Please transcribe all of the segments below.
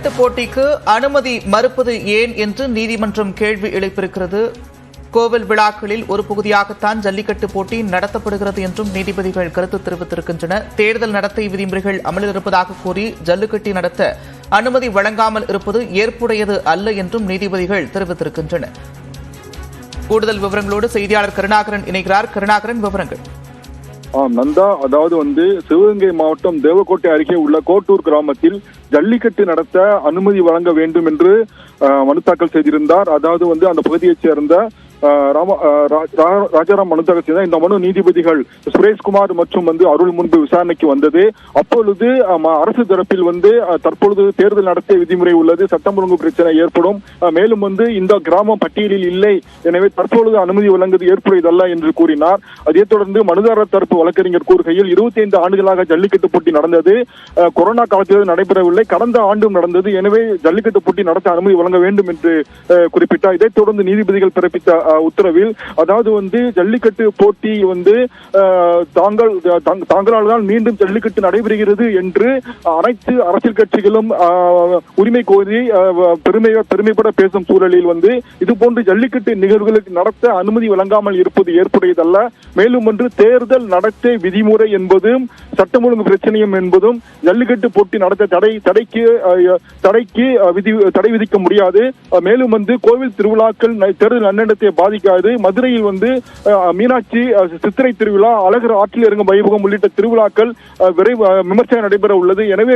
ஜல்லிக்கட்டு போட்டிக்கு அனுமதி மறுப்பது ஏன் என்று நீதிமன்றம் கேள்வி எழுப்பியிருக்கிறது. கோவில் விழாக்களில் ஒரு பகுதியாகத்தான் ஜல்லிக்கட்டு போட்டி நடத்தப்படுகிறது என்றும் நீதிபதிகள் கருத்து தெரிவித்திருக்கின்றனர். தேர்தல் நடத்தை விதிமுறைகள் அமலில் இருப்பதாக கூறி ஜல்லிக்கட்டு நடத்த அனுமதி வழங்காமல் இருப்பது ஏற்புடையது அல்ல என்றும் நீதிபதிகள் தெரிவித்திருக்கின்றனர். கூடுதல் விவரங்களோடு செய்தியாளர் கருணாகரன் இணைகிறார். கருணாகரன், விவரங்கள். நந்தா, அதாவது சிவகங்கை மாவட்டம் தேவக்கோட்டை அருகே உள்ள கோட்டூர் கிராமத்தில் ஜல்லிக்கட்டு நடத்த அனுமதி வழங்க வேண்டும் என்று மனு தாக்கல் செய்திருந்தார். அதாவது அந்த பகுதியைச் சேர்ந்த ராஜாராம் மனு தாக்கல் செய்தார். இந்த மனு நீதிபதிகள் சுரேஷ்குமார் மற்றும் அருள் முன்பு விசாரணைக்கு வந்தது. அப்பொழுது அரசு தரப்பில் தற்பொழுது தேர்தல் நடத்தை விதிமுறை உள்ளது, சட்டம் ஒழுங்கு பிரச்சனை ஏற்படும், மேலும் இந்த கிராமம் பட்டியலில் இல்லை, எனவே தற்பொழுது அனுமதி வழங்குவது ஏற்புடையதல்ல என்று கூறினார். அதைத் தொடர்ந்து மனுதாரர் தரப்பு வழக்கறிஞர் கூறுகையில் 25 ஆண்டுகளாக ஜல்லிக்கட்டு போட்டி நடந்தது, கொரோனா காலத்தில் நடைபெறவில்லை, கடந்த ஆண்டும் நடந்தது, எனவே ஜல்லிக்கட்டு போட்டி நடத்த அனுமதி வழங்க வேண்டும் என்று குறிப்பிட்டார். இதைத் தொடர்ந்து நீதிபதிகள் பிறப்பித்த உத்தரவில் அதாவது ஜல்லிக்கட்டு போட்டி தாங்களால் தான் மீண்டும் ஜல்லிக்கட்டு நடைபெறுகிறது என்று அனைத்து அரசியல் கட்சிகளும் உரிமை கோரி பெருமைப்பட பேசும் சூழலில் இதுபோன்று ஜல்லிக்கட்டு நிகழ்வுகளுக்கு நடத்த அனுமதி வழங்காமல் இருப்பது ஏற்புடையதல்ல. மேலும் தேர்தல் நடத்தை விதிமுறை என்பதும் சட்டம் ஒழுங்கு பிரச்சனையும் என்பதும் ஜல்லிக்கட்டு போட்டி நடத்த தடை விதிக்க முடியாது. மேலும் கோவில் திருவிழாக்கள் தேர்தல் நன்னடத்தை பாதிக்காது. மதுரையில் மீனாட்சி சித்திரை திருவிழா, அழகர் ஆற்றில் இறங்கும் வைபவம் உள்ளிட்ட திருவிழாக்கள் விமர்சனம் நடைபெற உள்ளது. எனவே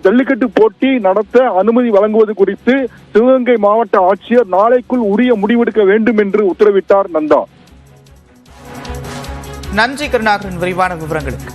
ஜல்லிக்கட்டு போட்டி நடத்த அனுமதி வழங்குவது குறித்து சிவகங்கை மாவட்ட ஆட்சியர் நாளைக்குள் உரிய முடிவெடுக்க வேண்டும் என்று உத்தரவிட்டார். நந்தா, நன்றி கருணாகரன், விரிவான விவரங்களுக்கு.